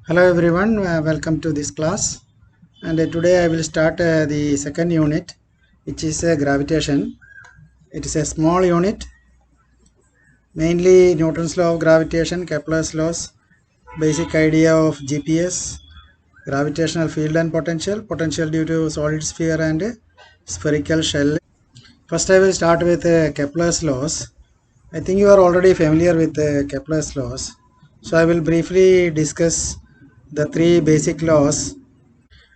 Hello everyone, welcome to this class. And today I will start the second unit, which is gravitation. It is a small unit, mainly Newton's law of gravitation, Kepler's laws, basic idea of GPS, gravitational field and potential, potential due to solid sphere and spherical shell. First I will start with Kepler's laws. I think you are already familiar with Kepler's laws. So I will briefly discuss the three basic laws.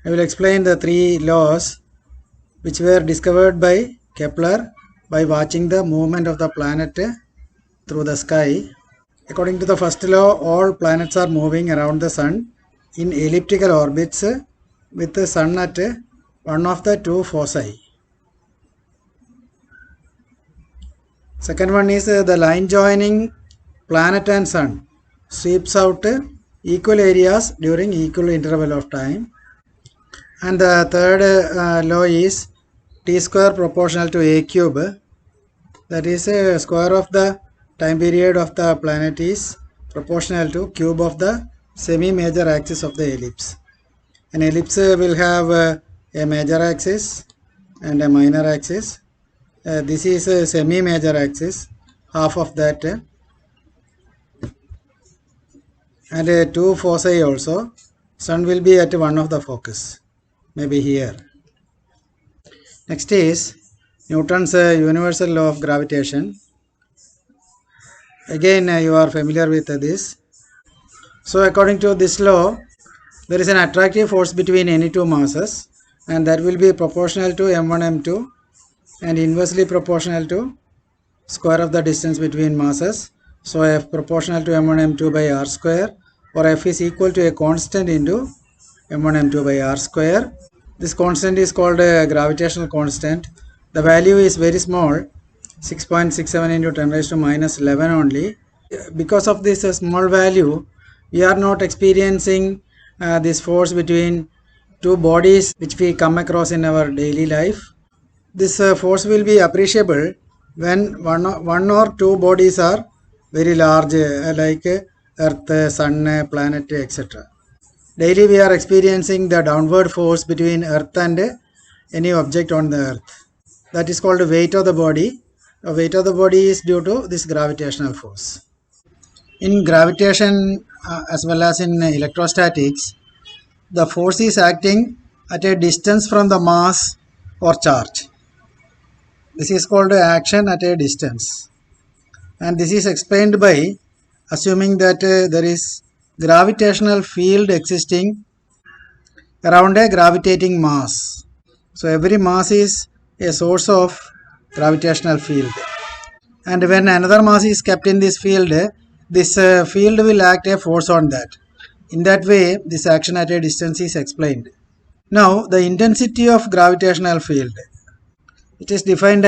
I will explain the three laws which were discovered by Kepler by watching the movement of the planet through the sky. According to the first law, all planets are moving around the sun in elliptical orbits with the sun at one of the two foci. Second one is the line joining planet and sun sweeps out equal areas during equal interval of time. And the third law is t square proportional to a cube, that is square of the time period of the planet is proportional to cube of the semi-major axis of the ellipse. An ellipse will have a major axis and a minor axis. This is a semi-major axis, half of that, and two foci also. Sun will be at one of the focus, maybe here. Next is Newton's universal law of gravitation. Again, you are familiar with this. So according to this law, there is an attractive force between any two masses, and that will be proportional to m1 m2 and inversely proportional to square of the distance between masses. So F proportional to m1 m2 by r square, or F is equal to a constant into m1 m2 by r square. This constant is called a gravitational constant. The value is very small, 6.67 into 10 raised to minus 11 only. Because of this small value, we are not experiencing this force between two bodies which we come across in our daily life. This force will be appreciable when one or two bodies are very large, like Earth, Sun, planet, etc. Daily we are experiencing the downward force between Earth and any object on the Earth. That is called the weight of the body. The weight of the body is due to this gravitational force. In gravitation as well as in electrostatics, the force is acting at a distance from the mass or charge. This is called action at a distance. And this is explained by assuming that there is gravitational field existing around a gravitating mass. So every mass is a source of gravitational field. And when another mass is kept in this field, this field will act a force on that. In that way, this action at a distance is explained. Now, the intensity of gravitational field. It is defined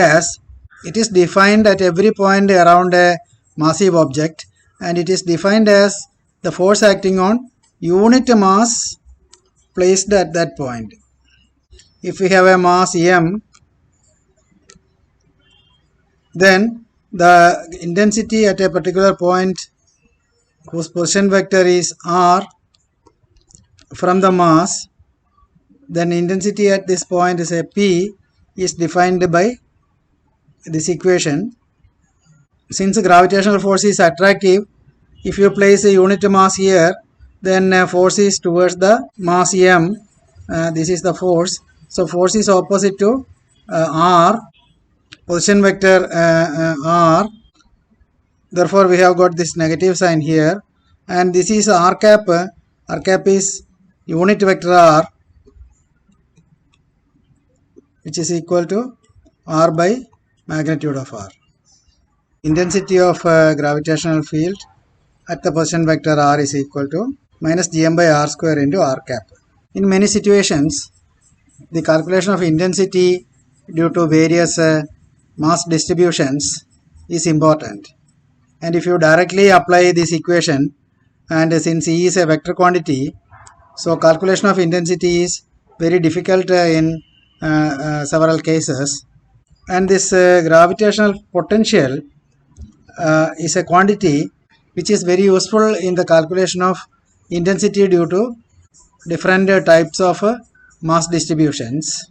at every point around a massive object, and it is defined as the force acting on unit mass placed at that point. If we have a mass m, then the intensity at a particular point whose position vector is r from the mass, then intensity at this point is a p, is defined by this equation. Since gravitational force is attractive, if you place a unit mass here, then force is towards the mass m. This is the force. So force is opposite to r, position vector r. Therefore we have got this negative sign here, and this is r cap. R cap is unit vector r, which is equal to r by magnitude of r. Intensity of gravitational field at the position vector r is equal to minus gm by r square into r cap. In many situations, the calculation of intensity due to various mass distributions is important. And if you directly apply this equation, and since E is a vector quantity, so calculation of intensity is very difficult in several cases. And this gravitational potential is a quantity which is very useful in the calculation of intensity due to different types of mass distributions.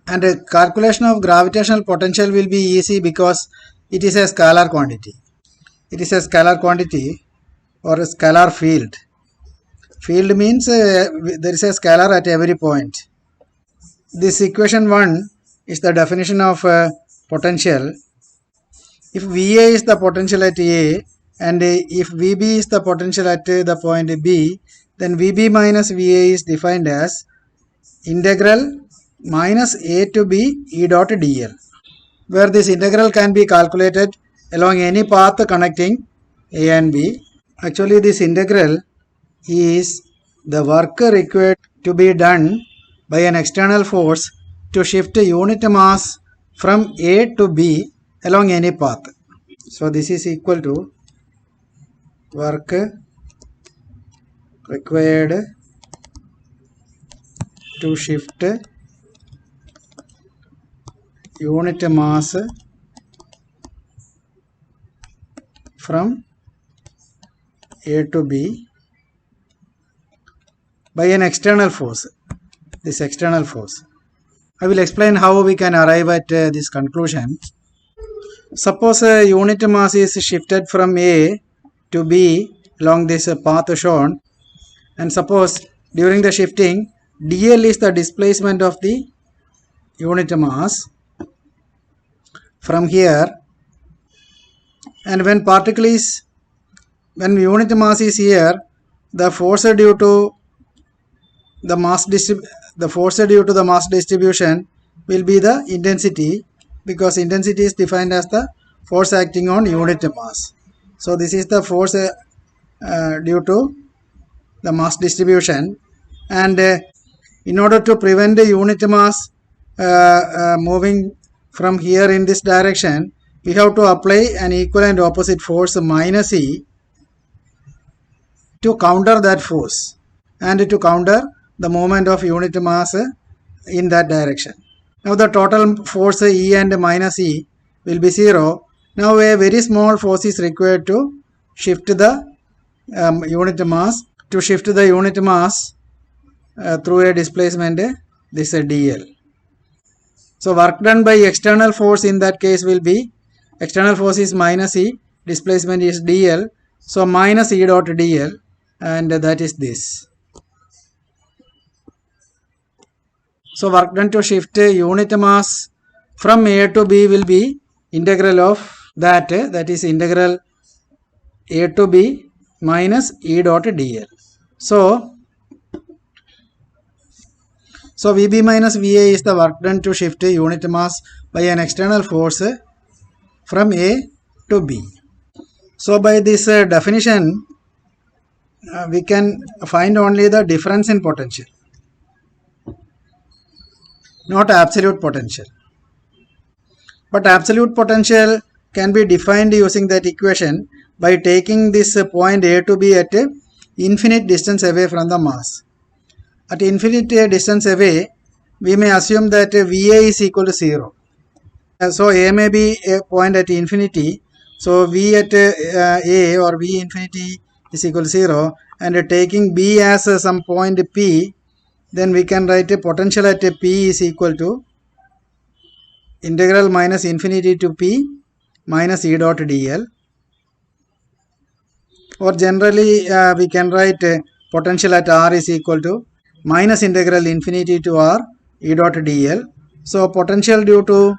And calculation of gravitational potential will be easy because it is a scalar quantity. It is a scalar quantity or a scalar field. Field means there is a scalar at every point. This equation 1 is the definition of potential. If VA is the potential at A and if VB is the potential at the point B, then VB minus VA is defined as integral minus A to B E dot dl, where this integral can be calculated along any path connecting A and B. Actually, this integral is the work required to be done by an external force to shift unit mass from A to B along any path. So this is equal to work required to shift unit mass from A to B by an external force. This external force. I will explain how we can arrive at this conclusion. Suppose unit mass is shifted from A to B along this path shown, and suppose during the shifting dl is the displacement of the unit mass from here, and when unit mass is here, the force due to the mass distribution will be the intensity, because intensity is defined as the force acting on unit mass. So this is the force due to the mass distribution, and in order to prevent the unit mass moving from here in this direction, we have to apply an equal and opposite force minus E to counter that force and to counter the movement of unit mass in that direction. Now the total force E and minus E will be 0. Now a very small force is required to shift the unit mass through a displacement, this dl. So work done by external force in that case will be, external force is minus E, displacement is dl, so minus E dot dl, and that is this. So work done to shift unit mass from A to B will be integral of that is integral A to B minus E dot dl. So VB minus VA is the work done to shift unit mass by an external force from A to B. So by this definition, we can find only the difference in potential, not absolute potential. But absolute potential can be defined using that equation by taking this point A to B at infinite distance away from the mass. At infinite distance away, we may assume that VA is equal to 0. So A may be a point at infinity. So V at A or V infinity is equal to 0, and taking B as some point P, then we can write a potential at P is equal to integral minus infinity to P minus E dot dl. Or generally we can write potential at R is equal to minus integral infinity to R E dot dl. So potential due to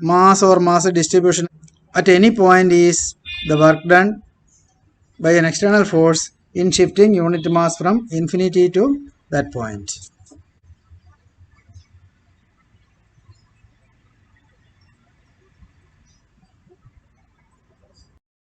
mass or mass distribution at any point is the work done by an external force in shifting unit mass from infinity to that point.